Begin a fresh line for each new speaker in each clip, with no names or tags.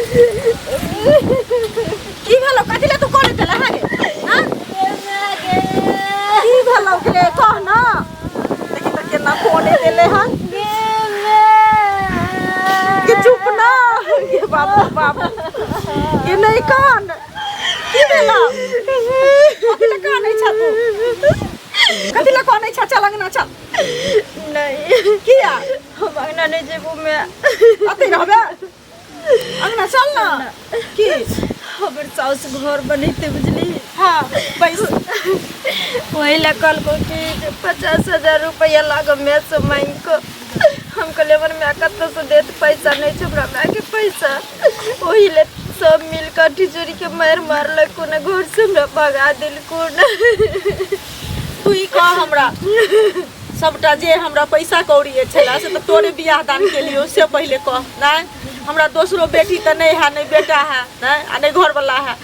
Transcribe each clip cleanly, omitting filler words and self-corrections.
की भेलो कथिला तू कोले देला हागे हां की भेलो के कह ना देखि त केना कोने देले हां के चुप ना ये बाबू बाबू ये नहीं कान की भेलो कथिला कान नहीं छा तू कथिला कान नहीं छा चल अंगना चल
नहीं
किया
हम अंगना नहीं जेबू मैं
अते रहबे अंगना चल ना की
हमर साउस घर बनैते बुझली
हां पैसा
वही ला कल को कि 50,000 रुपया लाग मैं से मांग को हम कहले मन में कत से देत पैसा नहीं छबरा में के पैसा वही ले सब मिल कर टिचुरी के मार मारल कोना घर से हमरा भगा दिल कोन
तू ही कह हमरा सबटा जे हमरा पैसा कौड़ी छला से तो तोरे बियाह दान के लिए उससे पहले कह नहीं हमरा दूसरो बेटी त नहीं है नहीं बेटा है नहीं आ नहीं घर वाला है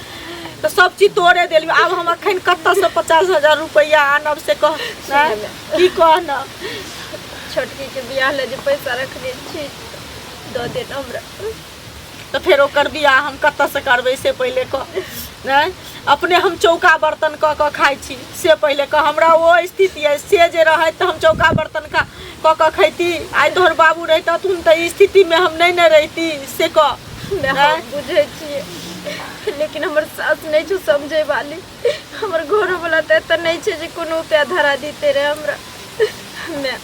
तो सब चीज तोरे देली अब हम अखन कत्ता से 50,000 रुपया आनब से कह की कह ना
छोटकी के बियाह ले जे पैसा रखने छी दो दे हमरा
तो फिर ओकर बियाह हम कत्ता से करबे से पहले कह नहीं अपने हम चौका बर्तन क खाई छी से पहले कह हमरा वो स्थिति है से जे रहे तो हम चौका बर्तन का क खैती आई तोहर बाबू रहता तुम तो इस स्थिति में हम नहीं न रहती से कह
बुझे छी लेकिन हमर सास नहीं छु समझे वाली हमर घर वाला त नहीं छे जे कोनो पे धरा दीते रे हमरा मैं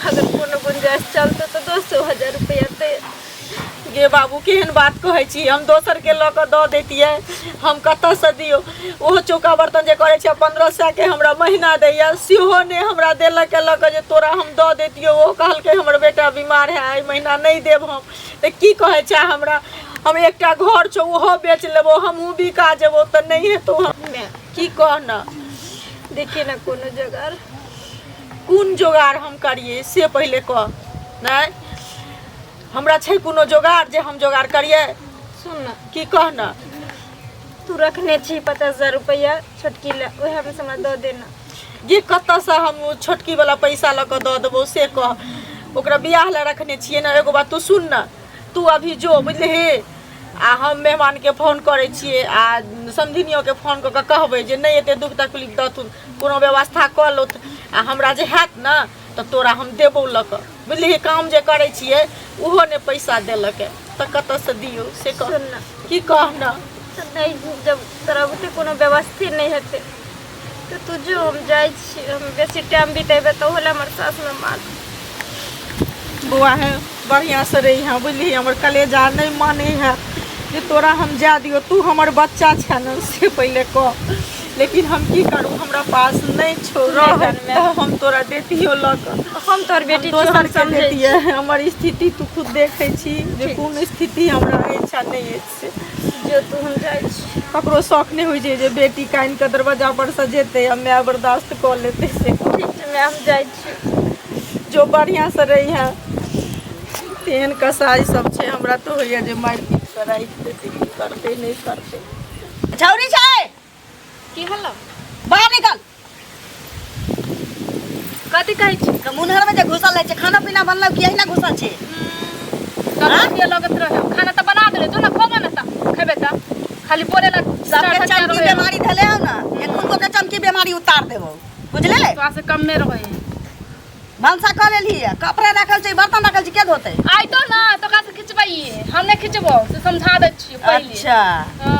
अगर कोनो गुंजाइश चलते तो 200,000 रुपया दे
गे बाबू केहन बात कहै छी हम दोसर के लऽ द देतिए हम कतऽ से दियो ओहो चौका बर्तन जे करे छै 1500 के हमरा महीना दैया सेहो ने हमरा देलक जे तोरा हम द देतियो ओ कहल के हमर बेटा बीमार है आई महीना नहीं देब हम त की कहै छै हमरा हम एकटा घर छौ ओहो बेच लेबो हमहू बिका जेबो त नहीं है तो हम की कह ना
देखिए ना कोनो जोगार
कौन जोगार हम करिए से पहले कह नहीं हमरा छै कोनो जोगार जे हम जोगार करिए
सुन ना
की कह ना
तू रखने छी 50,000 रुपया छोटकी ले ओहे में हमरा दे देना
ये कत्ता से हम छोटकी वाला पैसा ल के द देबो से कह ओकरा बियाह ले रखने छिए ना एगो बात तू सुन ना तू अभी जो बुझले आ हम मेहमान के फोन करे छिए आ समधिनियो के फोन क के कहबे जे नहीं एते दुख तकलीफ दथुन कोनो व्यवस्था क लो आ हमरा जे हैत ना तो तोरा हम देबो लक बुझली काम जे करे छिए उहो ने पैसा देलक त कत से दियो से कह
ना
की कह ना
नहीं जब तरह बुते कोनो व्यवस्था नहीं हेते तो तू जो हम जाय छी हम बेसी टाइम बितेबे तो होला हमर सास में मार
बुआ है बढ़िया से रही है बुझली हमर कलेजा नहीं माने है जे तोरा हम जा दियो तू हमर बच्चा छ न से पहले कह लेकिन हम की करूं हमरा पास नहीं छोड़ हम तोरा देतियो लक
हम तोर बेटी
दोसर के देतिए हमर स्थिति तू खुद देखे छी जे कोन स्थिति हमरा इच्छा नहीं है से
जो तू हम जाय छी
ककरो शौक नहीं होई जे बेटी कान के दरवाजा पर से जेते हम मैं बर्दाश्त कर लेते से
ठीक है मैं हम जाय छी
जो बढ़िया से रही है तेहन कसाई सब छे हमरा तो होइए जे मार पीट कराई देती करते नहीं करते छौरी छै
की हल्ला
बाहर निकल
कथि कहै छी
मुनहर में जे घुसल छै खाना पीना बनल कि एहिना घुसल छै
कहाँ के लगत रहे खाना त बना देले तू ना खोगा ना त खेबे त खाली बोले ला
सबके चमकी बीमारी धले हो ना एको के चमकी बीमारी उतार देबो बुझले
तो से कम में रहे
भंसा कर लेली है कपड़ा रखल छै बर्तन रखल छै के धोते
आई तो ना तो का से खिचबाई हम नहीं खिचबो से समझा दे छी पहले
अच्छा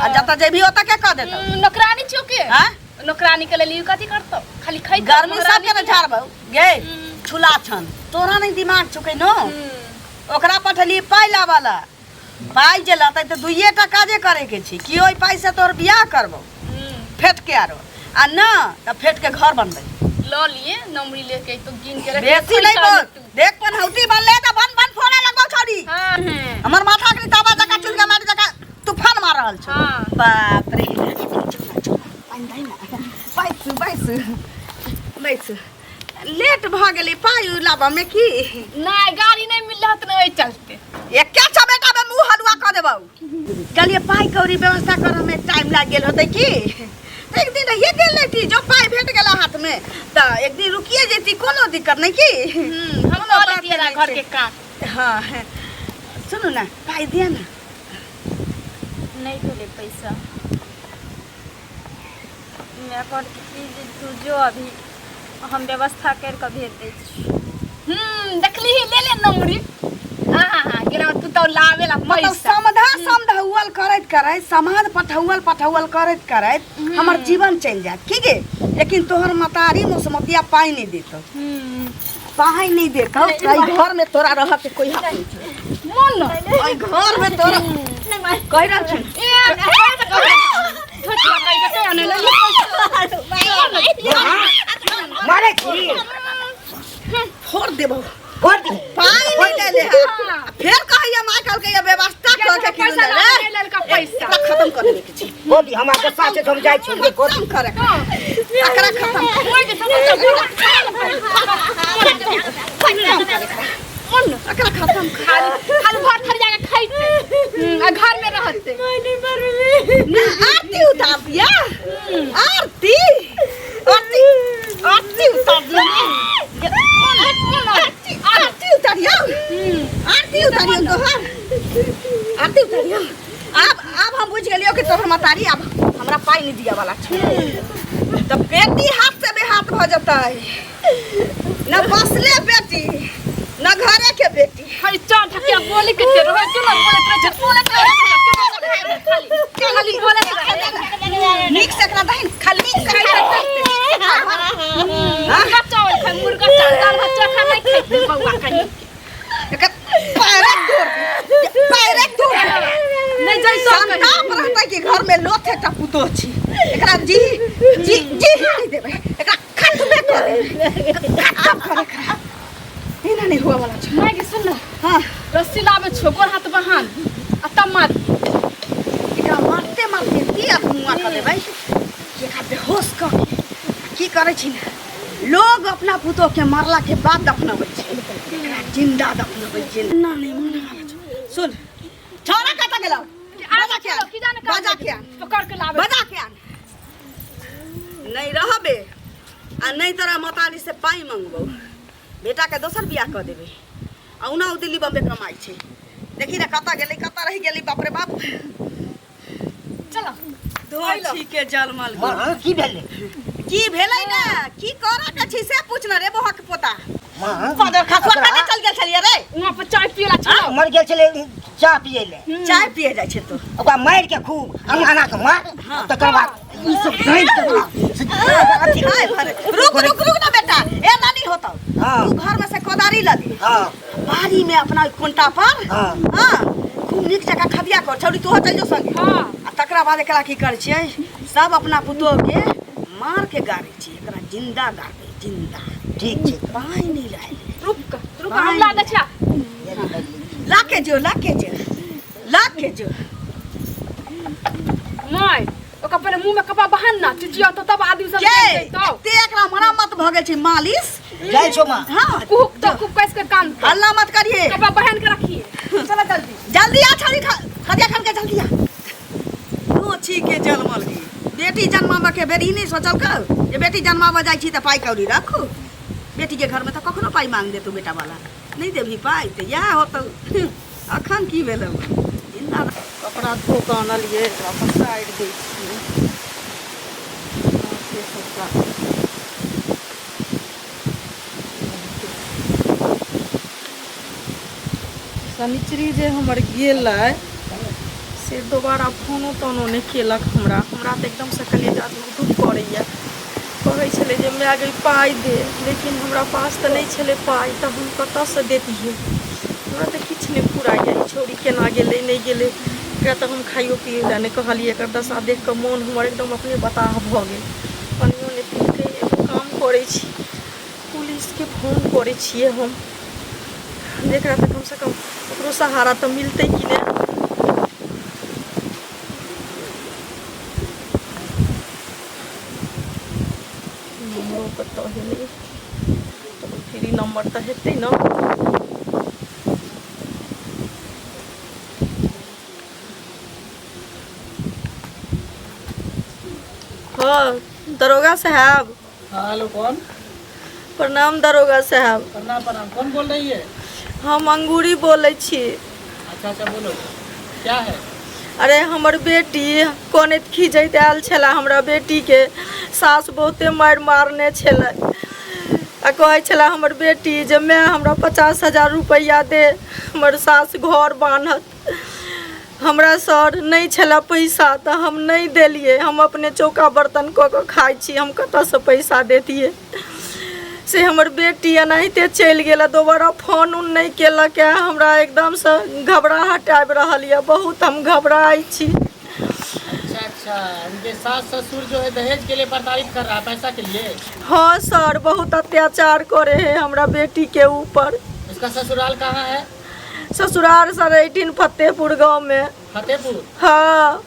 आ जत जेबी ओत के कह देतो
नौकरानी छियो के
हां
नौकरानी के लिए कथि करतो खाली खाई
गर्मी सब के न झाड़बो गे छुला छन तोरा नहीं दिमाग छुके नो ओकरा पठली पाइला वाला पाई जे लते त दुइये टा काजे करे के छी कि ओइ पाई से तोर बियाह करबो फेट के आरो आ ना त फेट के घर बनबे
लो लिए नमरी लेके तो गिन के रख
बेसी नहीं बोल देख पनहौती बनले त बन बन फोड़े लगबो छोड़ी
हां
हमर माथा के तावा जका चुलगा मार जका तूफान मार रहल छ
हां
बाप रे पाइन दई ना बैस लेट भ गेली पाई लाबा में की
नहीं गाड़ी नहीं मिल रहत न ओइ चलते
एक क्या छ बेटा में मुंह हलवा क देबौ कहलिए पाई कौड़ी व्यवस्था करे में टाइम लाग गेल होतै की एक दिन रहिए गेल लेती जो पाई भेट गेला हाथ में त एक दिन रुकिए जेती कोनो दिक्कत नहीं की
हम कर लेती है घर के काम
हां सुनो ना पाई दिया ना
नहीं भेले पैसा। मैं कर कि तू जो अभी हम व्यवस्था करके भेज दै छी।
देखली ही ले नौरी। हां गिरा तू तो लावेला
मतलब समधाउल करैत समाध पठौल करैत हमर जीवन चल जात की गे। लेकिन तोहर मतारी मुसमतिया पाई नहीं देतो। पाई नहीं देतो। आई घर में तोरा रह के कोई हक नहीं। मन आई घर में तोरा कह रहा छी। मारे छी फोड़ देबो। पाई नहीं ले ले फिर कहिया मां कल के व्यवस्था कर के पैसा ले का पैसा खत्म कर देबे छी। बोली हमरा के साथे हम जाय छी खत्म करे एकरा खत्म कोई के मन एकरा खत्म खाली भात थर जाके खाइते घर में रहते नहीं मरले ना। आरती उतार दिया। आरती उतार दिया। आरती उतारियो तोहर आरती उतारियो। अब हम बुझ गेलियो कि तोहर मतारी अब हमरा पाई नहीं दिया वाला छ। तब बेटी हाथ से बेहाथ भ जतै। न बसले बेटी न घरे के बेटी।
हई चा ठकिया बोले के ते रहे तू ना बोले खाली बोले
नीक से एकरा दहिन खाली नीक से
मुर्गा चावल खाए मुर्गा चावल दाल भात चोखा नहीं खाए बउआ कहीं
एकर पैरे दूर
नहीं जाई तो
संताप रहता कि घर में लोथे टा पुतो छी। एकरा जी नहीं देबे एकरा खत्मे कर खत्म करे खा एना नहीं हुआ वाला छ।
मैं के सुन ना।
हां
रस्सी लावे छोकर हाथ बहान आ तब मार
एकरा मारते दिया मुआ कर दे भाई। एकरा बेहोश कर की करे छी ना। लोग अपना पुतो के मारला के बाद दफनावे छी। जिंदा दफनावे जिंदा नहीं मने वाला छ। सुन छोरा कता गेलो बाजा के
पकड़ के लावे
बाजा के नहीं रहबे आ नहीं तोरा मतारी से पाई मांगबो। बेटा के दोसर बियाह कर देबे आ उना दिल्ली बम्बे कमाई छे। देखी ना कता गेली कता रह गेली बाप रे बाप।
चलो
दोछी के जलमल
की भेले
की भेलै ना की करा के छी से पूछ ना रे बोहा के पोता।
मां
फादर खसवा काने चल गेल छलिए रे।
वहां पर चाय पियला चलो
मर गेल छले चाय पिए ले।
चाय पिए जाय छे तो
ओकरा मार के खूब अंगाना के मार तकर बाद ई सब दई
अथी हाय भरे रुक ना बेटा ए नानी होतो। तू घर में से कोदारी ला दे।
हां
बाड़ी में अपना कोंटा पर हां खूब नीक जगह खदिया कर छौरी तू चल जो संगे।
हां
आ तकरा बाद एकरा की कर छियै सब अपना पुतो के मार के गाड़े छी। एकरा जिंदा गाड़े जिंदा
ठीक छे।
पाई नहीं लाए
रुक हम ला दे छा
लाके जो
माय ओका पहले मुंह में कपा बहान ना चिचिया तो तब आदमी सब
के
देख तो
ते एकरा मरम्मत भ गेल छै मालिश।
जाय छो मां।
हां
कुक तो कुक कैस कर काम
हल्ला मत करिए।
कपा बहान के रखिए चलो
जल्दी आ छड़ी खदिया खान के जल्दी आ। दोछी के जलमल की बेटी जन्माबा के बेरी नहीं सोचल कर जे बेटी जन्माबा जाय छी त पाई कौड़ी रखू। बेटी के घर में तो कखनो पाई मांग दे तू बेटा वाला नहीं देबी पाई त या होतो। अखन की भेल जिंदा कपड़ा धो के आनलिए अपन साइड दे छी। शनिचरी जे हमर गेल से दोबारा फोनो तोनो नहीं केलक हमरा तो एकदम से कलेजा दुख पड़ैया। कहै छलै जे माय गई पाई दे लेकिन हमरा पास तो नहीं छलै पाई तो हम कतऽ से देतियै। हमरा तो किछु नहीं फुराइया छोरी केना गेलै नहीं गेलै एकरा तो हम खाइयो पियो ला नहीं कहलिए। एकर दशा देख के मोन हमर एकदम अपने बताह भ गेल। पानियो नहीं पीते एगो काम करै छी पुलिस के फोन करै छियै हम जेकरा तो कम से कम ओकरो सहारा तो मिलते कि नहीं। तो फ्री नंबर तो हेतै ना। हाँ दरोगा साहब।
हेलो कौन?
प्रणाम दरोगा साहब।
प्रणाम प्रणाम। कौन बोल रही है?
हम अंगूरी बोले छी।
अच्छा बोलो क्या है?
अरे हमर बेटी कोने खींचैत आयल छला, हमरा बेटी के सास बहुते मारि मारने छलै आ कहै छला हमर बेटी जे मैं हमरा 50,000 रुपैया दे, हमर सास घर बान्हत। हमरा सर नहीं छला पैसा तो हम नहीं देलिए, हम अपने चौका बर्तन कऽ के खाइ छी, हम कतऽसँ पैसा देतिए। से हमर बेटी एनाहिते चलि गेल, दोबारा फोन उन नहीं केलक है। हमरा एकदम से घबराहट आबि रहल है, बहुत हम घबराई छी।
अच्छा, उनके सास ससुर जो है दहेज के लिए प्रताड़ित कर रहा है, पैसा के लिए।
हाँ सर, बहुत अत्याचार करे है हमरा बेटी के ऊपर।
इसका ससुराल कहाँ है?
ससुराल सर 18 फतेहपुर गांव में।
फतेहपुर?
हाँ।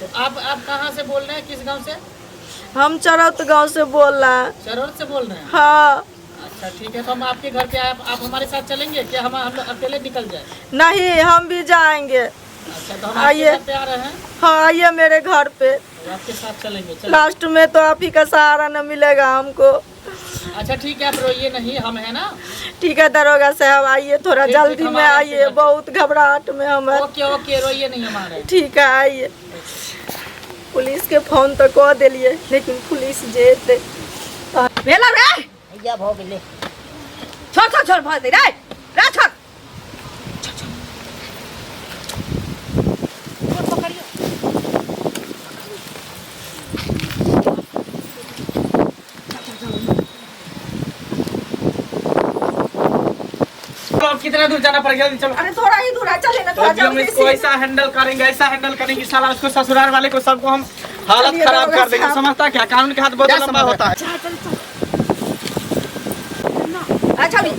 तो आप कहाँ से बोल रहे हैं, किस गांव से?
हम चरौत गांव से बोल रहे हैं।
चरौत से बोल रहे हैं?
हाँ।
अच्छा ठीक है, तो हम आपके घर पे आप हमारे साथ चलेंगे क्या? हम अकेले निकल जाए?
नहीं, हम भी जाएंगे।
अच्छा, तो हम आपके घर पे आ रहे हैं।
हाँ, आइए मेरे घर पे,
तो आपके साथ चलेंगे।
लास्ट में तो आप ही का सहारा न मिलेगा हमको।
अच्छा ठीक है, आप रोइए नहीं, हम है ना।
ठीक है दरोगा साहब, आइए थोड़ा जल्दी में आइए, बहुत घबराहट में हम।
ओके ओके, रोइए नहीं हमारे।
ठीक है आइए। पुलिस के फोन तो कह दिलिए, लेकिन पुलिस जेते
भेला रे
भैया भो गेले।
छोड़ छोड़ छोड़ भाग दे रे रे छोड़।
अब कितना दूर जाना पड़ेगा? चलो।
अरे थोड़ा ही दूर है, चले ना थोड़ा
अभी हम
जल्दी
इसको
से।
ऐसा हैंडल करेंगे, ऐसा हैंडल करेंगे, साला उसको ससुराल वाले को सबको हम हालत
चलिए,
खराब
दरोगा
कर देंगे।
साहब।
समझता क्या? कानून के हाथ बहुत लंबा होता है।
अच्छा भी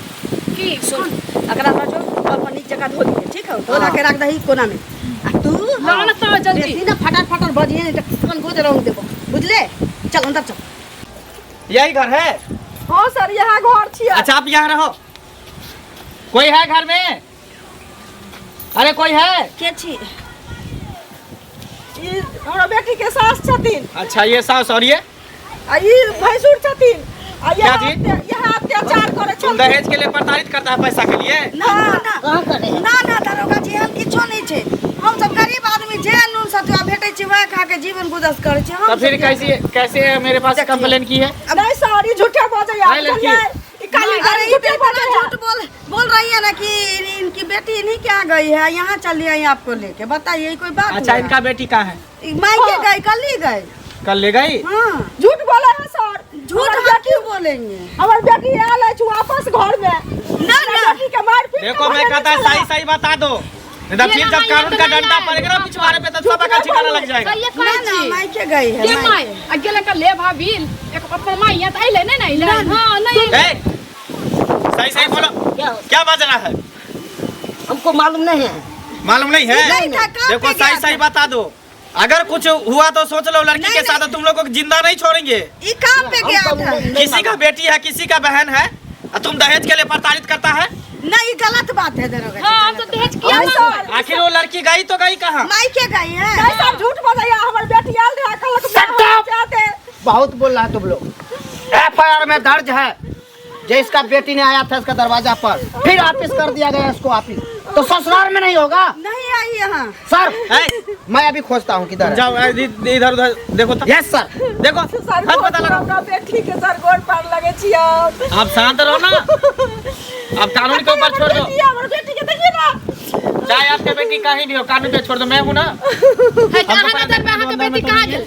की सुन, अगर आप जो अपन नीचे जगह धो दीजिए, ठीक है? धो के रख दही कोना में। आ तू लाना तो जल्दी सीधा फटाफट फटाफट बजिए, नहीं तो कौन गोद रहूं देबो, बुझले? चल अंदर चल।
यही घर है?
हाँ सर, यहाँ घर छियै।
अच्छा, आप यहाँ रहो। कोई है घर में? अरे कोई है?
के छी?
ई हमरा बेटी के सास छथिन,
अच्छा, ये सास और ये
आ ई भैंसुर छथिन। आ
क्या जी?
यहाँ अत्याचार करे
तुम दहेज के लिए प्रताड़ित करता है पैसा के लिए?
ना ना दरोगा जी, हम किछो नहीं छे। हम सब गरीब आदमी जे नून सतुआ भेटै छै वह खा के जीवन गुजर करै छी। हम
तो फिर कैसे मेरे पास कंप्लेन की है?
नहीं सर, ई झूठे बोझे
नहीं, लड़की।
अरे ये झूठ बोल रही है ना कि इनकी बेटी इन्हीं के आ गई है, यहाँ चली आई आपको लेके। बताइए कोई बात?
अच्छा, इनका बेटी कहाँ है?
मायके गई, कल ही गई।
कल ले गई?
हाँ,
झूठ बोले हैं सर।
झूठ हम क्यों बोलेंगे?
हमार बेटी आयल है वापस घर में।
ना ना,
बेटी के मार पीट
देखो, मैं कहता है सही सही बता दो, नहीं तो फिर जब कानून का डंडा पड़ेगा ना पिछवाड़े पे, तो सबका ठिकाना लग जाएगा।
ना ना, मायके गई है।
के माय अकेले का ले भाभी एक अपन माय या तैले नहीं हां नहीं।
सही सही बोलो, क्या बात रहा है?
हमको मालूम नहीं है।
मालूम नहीं है?
नहीं था, काम
देखो
पे गया
सही सही
था।
बता दो, अगर कुछ हुआ तो सोच लो, लड़की के साथ तुम लोग को जिंदा नहीं छोड़ेंगे।
ये काम पे गया था।
किसी का बेटी है, किसी का बहन है, और तुम दहेज के लिए प्रताड़ित करता है?
नहीं, गलत बात है दरोगा जी।
हां, हम तो दहेज किया
सर।
आखिर वो लड़की गई तो गई कहाँ?
मायके गई है।
नहीं सर, झूठ बोले। हमार बेटी आयल रहा कल जाते।
बहुत बोल रहा है तुम लोग। FIR में दर्ज है, जिसका बेटी ने आया था इसका दरवाजा पर, फिर वापिस कर दिया गया इसको वापिस। तो ससुराल में नहीं होगा
नहीं आई यहाँ।
सर।
है?
मैं अभी खोजता हूँ किधर है।
जाओ इधर उधर देखो तो।
Yes sir.
देखो,
सर
हाथ पता लगा।
हमरा बेटी के सर गोड़ पार लगे छी।
आप शांत रहो ना, आप कानून के ऊपर छोड़ दो।
हमार बेटी के देखिए ना।
चाहे आपके बेटी कहीं भी हो, कानून पे छोड़ दो। मैं हूँ ना।
है कहां नजर में अहां के बेटी कहां गेल?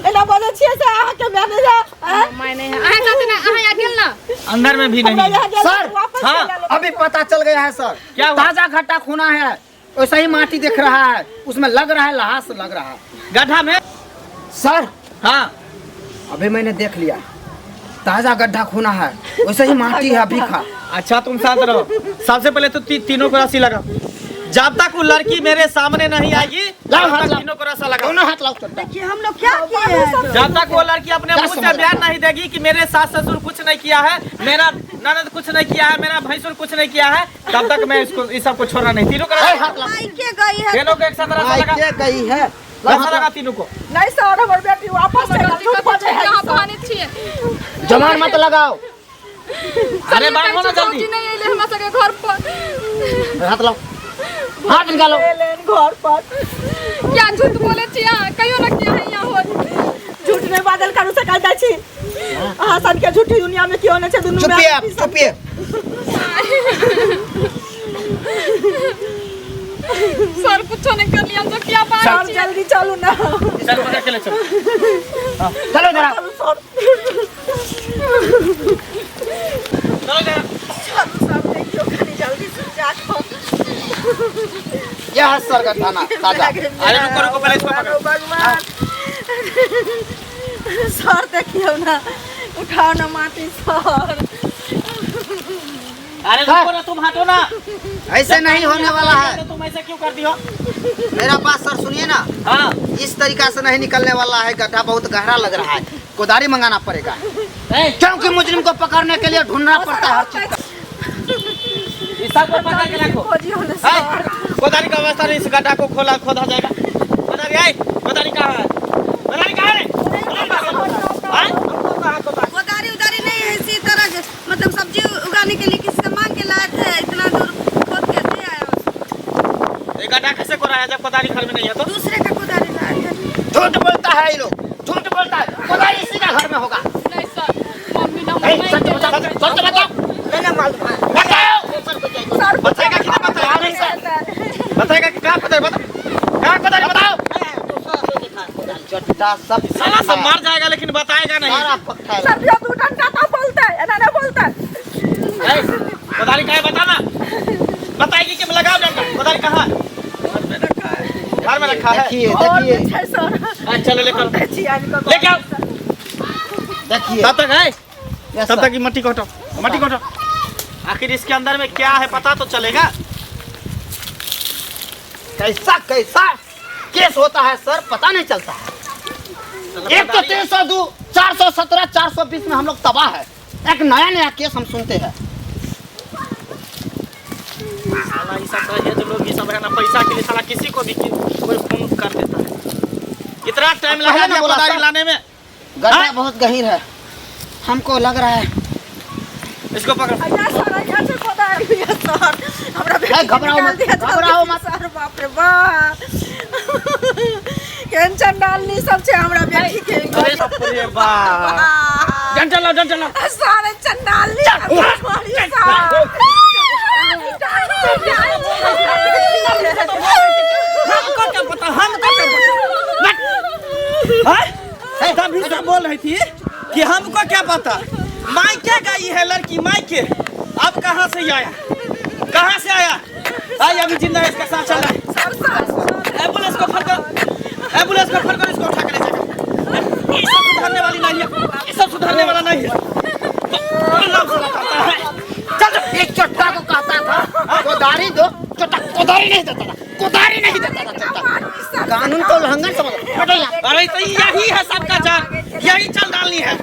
एना बोले छिए से अहाँ के मैनेजर
मैं नहीं है अहां साथे ना अहां या गेल ना।
अंदर में भी नहीं है।
सर,
वापस
हाँ,
चला लो।
अभी पता चल गया है सर।
क्या हुआ?
ताजा घट्टा खूना है, वैसा ही माटी दिख रहा है, उसमें लग रहा है लहास लग रहा है।
गड्ढा में?
सर,
हाँ।
अभी मैंने देख लिया, ताजा गड्ढा खूना है, वैसे ही माटी है अभी खा।
अच्छा, तुम शांत रहो। सबसे पहले तो तीनों को रस्सी लगा। जब तक वो लड़की मेरे सामने नहीं आएगी,
लाओ
तब
हाथ
तक
लाओ।
तीनों को रस्सा लगा।
दोनों हाथ लाओ।
देखिए हम लोग क्या किए हैं।
जब तक वो लड़की अपने मुंह से बयान नहीं देगी कि मेरे सास ससुर कुछ नहीं किया है, मेरा ननद कुछ नहीं किया है, मेरा भैंसुर कुछ नहीं किया है, तब तक मैं इसको इस सबको छोड़ना नहीं। तीनों को
मायके गई है।
तीनों को एक साथ रस्सा लगा।
मायके गई है।
रस्सा लगा तीनों को।
नहीं सर, हमार बेटी वापस चला। झूठ बोले हैं
यहां
सब।
बहाने छिए।
जमान मत लगाओ।
अरे बांधो ना जल्दी।
नहीं आइले हमरा सके घर पर।
हाथ लाओ। हाथ निकालो।
घर पर
क्या झूठ बोले छी अहाँ कहियो ना क्या है यहाँ हो
झूठ नहीं बादल करू से कह दै छी अहाँ सन के झूठी दुनिया में क्यों नहीं छे दुनू में
चुपिए आप, चुपिए।
सर कुछ नहीं कर लिया तो क्या बात
सर जल्दी चलो ना
चल पकड़ के ले चलो।
चलो जरा।
चलो जरा।
सब देखियो खाली जल्दी से जाको
यह है सर का थाना ताजा।
अरे रुको रुको पहले इसको पकड़ो।
भगवान सर देखियो ना उठाओ ना माटी सर
अरे रुको ना तुम हटो ना।
ऐसे नहीं होने वाला है।
तुम ऐसे क्यों कर दियो?
मेरा बात सर सुनिए ना,
हाँ
इस तरीका से नहीं निकलने वाला है। गड्ढा बहुत गहरा लग रहा है, कुदारी मंगाना पड़ेगा क्योंकि मुजरिम को पकड़ने के लिए ढूंढना पड़ता है हर चीज का।
इस सब को पकड़ के रखो।
खोजियो ना सर
कोदारी का अवस्था नहीं, इस गड्ढा को खोदा जाएगा। कोदारी आई, कोदारी कहाँ है? कोदारी कहाँ है?
कोदारी उदारी नहीं है, इसी तरह मतलब सब्जी उगाने के लिए किसी से मांग के लाए थे, इतना दूर खोद के दे आया उसको।
ये गड्ढा कैसे खोदा है जब कोदारी घर में नहीं है तो?
दूसरे का कोदारी लाए थे।
झूठ बोलता है ये लोग, झूठ बोलता है। कुदारी इसी का घर में होगा।
नहीं सर मम्मी ना
सच बताओ, सच बताओ। मैंने मालूम है। बताओ।
बताएगा कि नहीं बताएगा? बताएगा कि कहाँ कोदारी कहाँ कोदारी बताओ।
चट्टा सब
साला सब मार जाएगा लेकिन बताएगा नहीं।
सारा पक्का है।
सर जो टूटन का तो बोलता है ना नहीं बोलता है
कोदारी कहाँ है बताना। बताएगी कि लगाओ डंडा। कोदारी कहाँ है? घर में रखा है।
देखिए
और
देखिए
छै सर
चलो लेकर
देखिए इनको
लेके आओ।
देखिए।
तब तक है,
यस
तब
सर।
तक की मट्टी को हटाओ, मट्टी को हटाओ। आखिर इसके अंदर में क्या है पता तो चलेगा।
कैसा कैसा केस होता है सर, पता नहीं चलता है। एक तो 302, 417, 420 में हम लोग तबाह है। एक नया नया केस हम सुनते हैं।
साला ये सब है जो लोग ये सब है ना पैसा के लिए साला किसी को भी कोई फोन कर देता है। कितना टाइम लगा
पहले ना बोला
कोदारी
सर।
लाने में?
गड्ढा
हाँ?
बहुत गहीर है, हमको लग रहा है।
इसको पकड़।
अया सर अया से खोदा है भैया सर हमरा बेटी
घबराओ मत, घबराओ मत।
सर बाप रे बाप टेंशन डालनी सब छे हमरा बेटी के
अरे बाप रे बाप। डंडा लाओ, डंडा लाओ।
सारे चंडालनी
हमको क्या पता, हमको क्या पता। हैं? तभी से बोल रही थी कि हमको क्या पता। मायके गई है लड़की, मायके। अब कहाँ से आया? कहाँ से आया? आई अभी जिंदा है, इसके साथ चल रहा है। एम्बुलेंस को फोन करो, एम्बुलेंस को फोन करो, इसको उठा के ले जाएगा। ये सब सुधरने वाली नहीं है, ये सब सुधरने वाला नहीं है।
चल एक चट्टा को कहता था कोदारी दो, चट्टा कोदारी नहीं देता था, कोदारी नहीं देता था चट्टा। कानून को उल्लंघन समझ। हटो यहाँ।
अरे तो यही है सबका चाल, यही चाल डालनी है।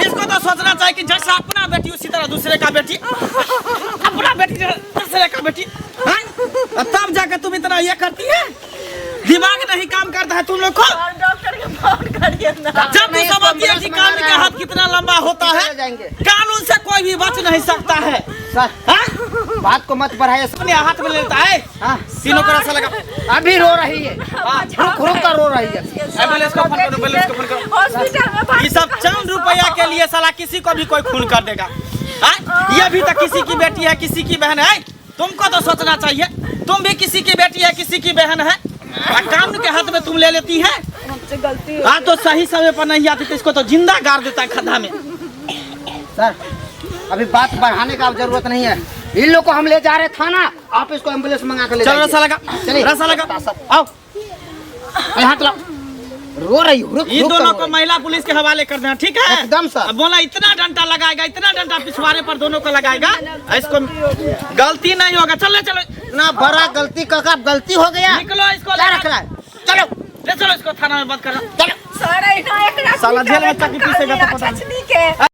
इसको तो सोचना चाहिए कि जैसा अपना बेटी उसी तरह दूसरे का बेटी, अपना बेटी दूसरे का बेटी। हैं? तब जाकर तुम इतना ये करती है, दिमाग नहीं काम करता है तुम लोग को।
डॉक्टर के फोन करिए ना
जब भी समझती है कि कानून का हाथ कितना लंबा होता है,
जाएंगे
कानून से कोई भी बच नहीं सकता है।
सर,
हैं?
बात को मत बढ़ाइए।
अपने हाथ में लेता है,
हाँ,
तीनों को रसा लगा।
अभी रो रही है,
हाँ,
रुक रुक कर रो रही है।
एम्बुलेंस को फोन करो, एम्बुलेंस को फोन करो।
हॉस्पिटल में
ये सब चंद रुपया के लिए साला किसी को भी कोई खून कर देगा। हैं? ये भी तो किसी की बेटी है, किसी की बहन है। तुमको तो सोचना चाहिए, तुम भी किसी की बेटी है, किसी की बहन है। कानून के हाथ में तुम ले लेती है।
हमसे गलती
हाँ तो सही समय पर नहीं आती तो इसको तो जिंदा गाड़ देता है खड्डा में।
सर, अभी बात बढ़ाने का जरूरत नहीं है। इन लोग को हम ले जा रहे थाना, आप इसको एम्बुलेंस मंगा कर ले
चलो
जाइए।
रसा लगा,
चलिए
रसा लगा, आओ।
हाथ लाओ। रो रही हूँ, रुक
इन
रुक कर
दोनों
रो
को
रही।
महिला पुलिस के हवाले कर देना, ठीक है?
एकदम सर।
अब बोला इतना डंडा लगाएगा, इतना डंडा पिछवाड़े पर दोनों को लगाएगा, इसको गलती नहीं होगा। चलो चलो
इतना बड़ा गलती का गलती हो गया।
निकलो, इसको
क्या
लगा।
रख रहा है? चलो
ले चलो इसको थाना में बंद करो।
चलो।
सारा इतना एक
साला जेल में चक्की पीसेगा तो पता नहीं।
नहीं के